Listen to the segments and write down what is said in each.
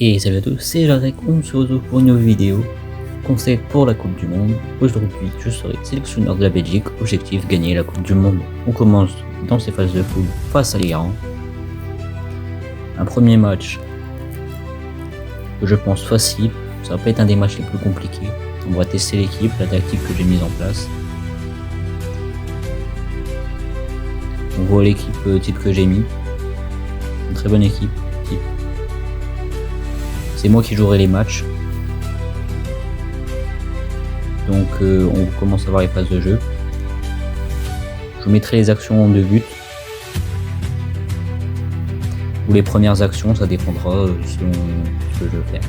Et salut à tous, c'est Jarek, on se retrouve pour une nouvelle vidéo conseil pour la Coupe du Monde. Aujourd'hui, je serai sélectionneur de la Belgique, objectif gagner la Coupe du Monde. On commence dans ces phases de poule face à l'Iran. Un premier match que je pense facile, ça va pas être un des matchs les plus compliqués. On va tester l'équipe, la tactique que j'ai mise en place. On voit l'équipe type que j'ai mis, une très bonne équipe type. C'est moi qui jouerai les matchs. Donc on commence à voir les phases de jeu. Je vous mettrai les actions de but. Ou les premières actions, ça dépendra selon ce que je veux faire.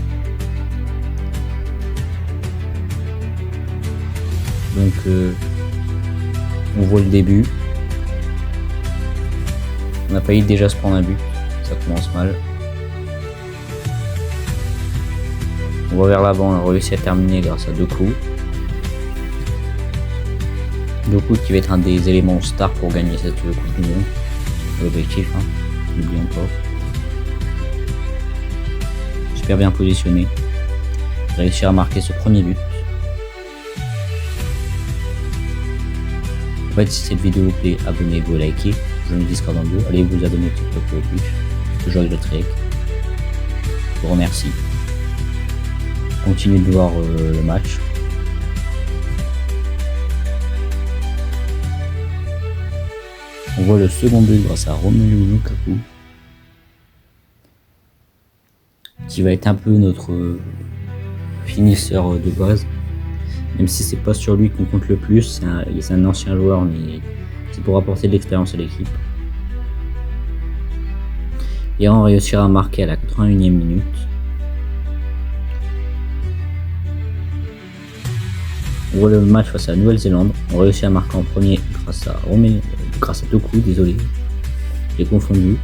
Donc on voit le début. On a failli déjà se prendre un but. Ça commence mal. On va vers l'avant, on a réussi à terminer grâce à Doku. Doku qui va être un des éléments stars pour gagner cette Coupe du Monde. L'objectif, hein, n'oublions pas. Super bien positionné. Réussir à marquer ce premier but. En fait, si cette vidéo vous plaît, abonnez-vous, likez. Je me Discord en deux. Allez vous abonner au TikTok ou au Twitch. Toujours avec le trek. Je vous remercie. Continuez de voir le match. On voit le second but grâce à Romelu Lukaku, qui va être un peu notre finisseur de base, même si c'est pas sur lui qu'on compte le plus. C'est un ancien joueur, mais c'est pour apporter de l'expérience à l'équipe. L'Iran réussira à marquer à la 81e minute. On voit le match face à la Nouvelle-Zélande. On réussit à marquer en premier grâce à Doku, désolé. J'ai confondu.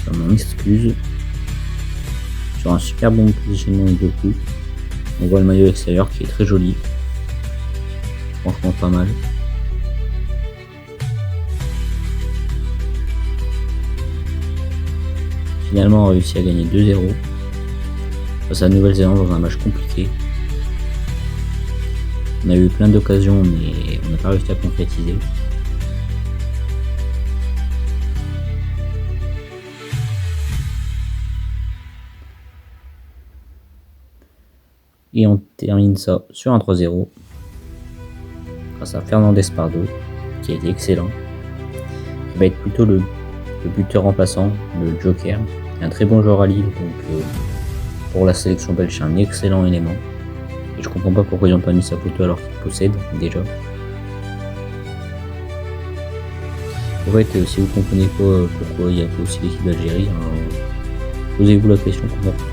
Je m'en excuse. Sur un super bon positionnement de Doku. On voit le maillot extérieur qui est très joli. Franchement pas mal. Finalement on a réussi à gagner 2-0 face à la Nouvelle-Zélande dans un match compliqué. On a eu plein d'occasions mais on n'a pas réussi à concrétiser. Et on termine ça sur un 3-0 grâce à Fernandez Pardo qui a été excellent. Il va être plutôt le buteur remplaçant, le joker. Un très bon joueur à Lille, donc pour la sélection belge c'est un excellent élément. Et je comprends pas pourquoi ils n'ont pas mis sa photo alors qu'il possède déjà. En fait, si vous comprenez pas pourquoi il y a pas aussi l'équipe d'Algérie, posez-vous la question qu'on va tous.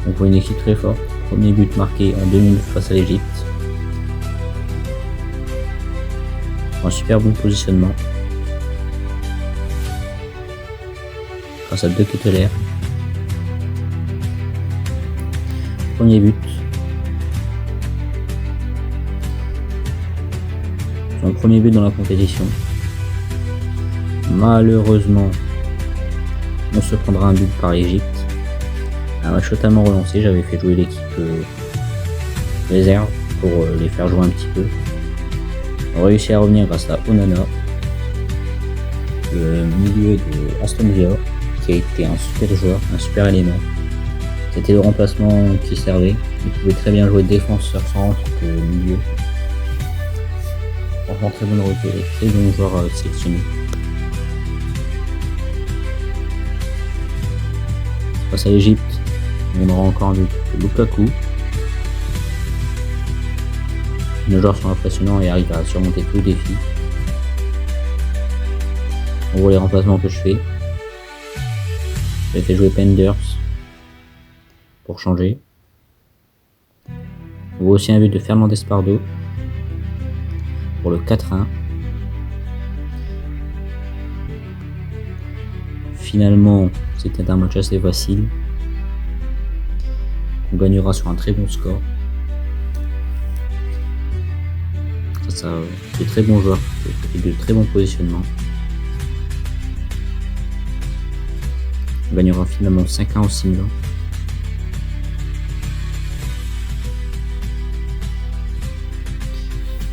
On voit une équipe très forte. Premier but marqué en 2 minutes face à l'Égypte. Un super bon positionnement. Grâce à De Ketelaere. Premier but. Son premier but dans la compétition. Malheureusement, on se prendra un but par l'Égypte. Un match totalement relancé, j'avais fait jouer l'équipe réserve pour les faire jouer un petit peu. On a réussi à revenir grâce à Onana, le milieu de Aston Villa, qui a été un super joueur, un super élément. C'était le remplacement qui servait. Il pouvait très bien jouer défenseur centre que milieu. Franchement très bonne recrue, très bon joueur sélectionné. Face à l'Égypte, on aura encore un but de Lukaku. Nos joueurs sont impressionnants et arrivent à surmonter tous les défis. On voit les remplacements que je fais. J'ai fait jouer Penders pour changer. On voit aussi un but de Fernandez Pardo pour le 4-1. Finalement, c'était un match assez facile. On gagnera sur un très bon score. Ça de très bons joueurs et de très bons positionnements. On gagnera finalement 5-1 au simulant.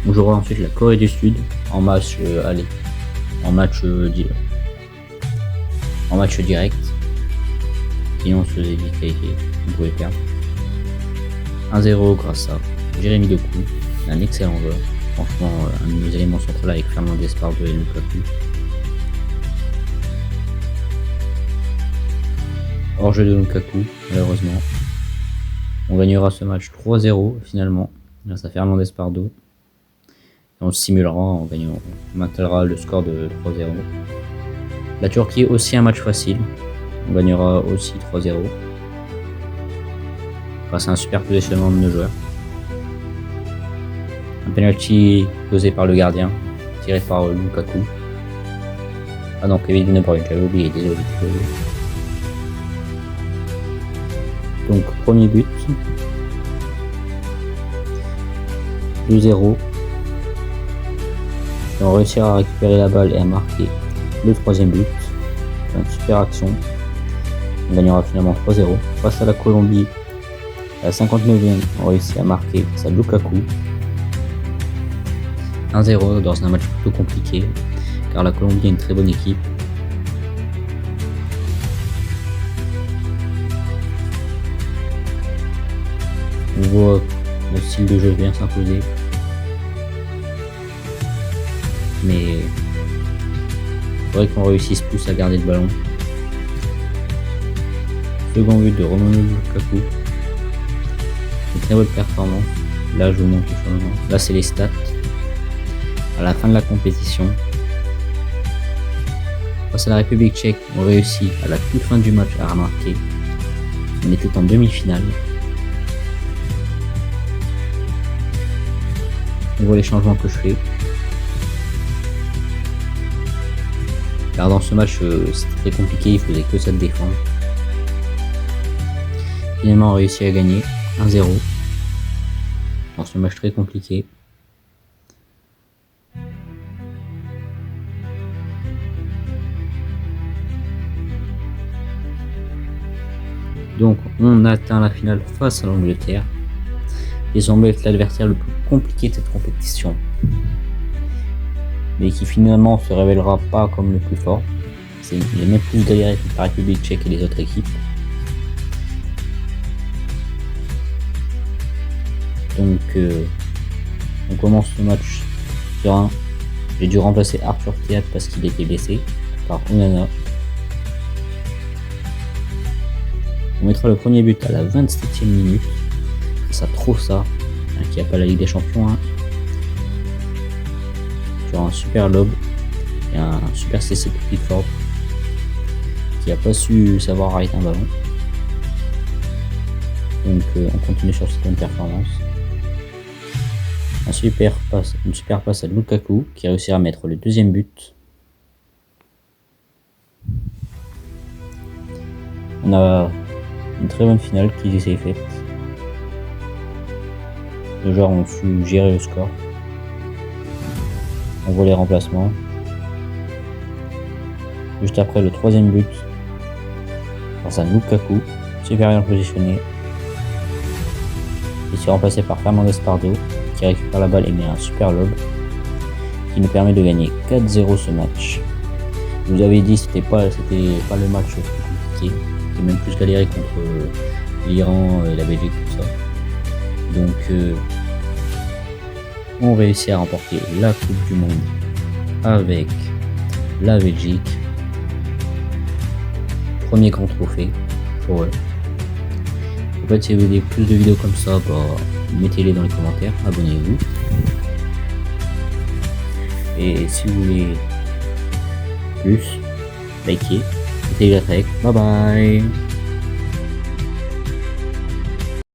On jouera ensuite la Corée du Sud en match en match direct. Sinon on se faisait vite qualifier, on pouvait perdre. 1-0 grâce à Jérémy Doku, un excellent joueur. Franchement, un de nos éléments centraux avec Fernandez, Pardo et Lukaku. Hors jeu de Lukaku, malheureusement. On gagnera ce match 3-0 finalement, grâce à Fernandez, Pardo. On simulera, on maintiendra le score de 3-0. La Turquie aussi un match facile. On gagnera aussi 3-0. Grâce à un super positionnement de nos joueurs. Un penalty posé par le gardien, tiré par Lukaku. Ah non, Kevin De Bruyne, j'avais oublié, désolé. Donc premier but. 2-0. Et on réussira à récupérer la balle et à marquer le troisième but. C'est une super action. On gagnera finalement 3-0. Face à la Colombie, à la 59e, on réussit à marquer grâce à Lukaku. 1-0 dans un match plutôt compliqué, car la Colombie est une très bonne équipe. On voit le style de jeu bien s'imposer. Mais il faudrait qu'on réussisse plus à garder le ballon. Second but de Romelu Lukaku. Une très bonne performance. Là je vous montre le changement. Là c'est les stats. À la fin de la compétition. Face à la République tchèque, on réussit à la toute fin du match à remarquer. On était en demi-finale. On voit les changements que je fais. Car dans ce match, c'était très compliqué, il faisait que ça de défendre. Finalement, on réussit à gagner 1-0 dans ce match très compliqué. Donc, on atteint la finale face à l'Angleterre. Ils semblent être l'adversaire le plus compliqué de cette compétition, mais qui finalement se révélera pas comme le plus fort. Il est même plus galéré que la République tchèque et les autres équipes. Donc on commence le match sur un. J'ai dû remplacer Arthur Théât parce qu'il était blessé par Onana. On mettra le premier but à la 27e minute. Ça trouve ça, qui n'a pas la Ligue des Champions. Sur un super lob et un super CC de Pickford qui n'a pas su savoir arrêter un ballon. Donc on continue sur cette bonne performance. Une super passe à Lukaku qui réussira à mettre le deuxième but. On a une très bonne finale qui s'est faite. Les joueurs ont su gérer le score. On voit les remplacements. Juste après le troisième but, grâce à Lukaku, super bien positionné. Il s'est remplacé par Fernandez Pardo, qui récupère la balle et met un super lob, qui nous permet de gagner 4-0 ce match. Je vous avais dit c'était pas le match le plus compliqué. C'était même plus galéré contre l'Iran et la Belgique, tout ça. Donc on réussit à remporter la Coupe du Monde avec la Belgique. Premier grand trophée pour eux. En fait, si vous voulez plus de vidéos comme ça, mettez-les dans les commentaires, abonnez-vous. Et si vous voulez plus, likez, mettez-les avec. Bye bye.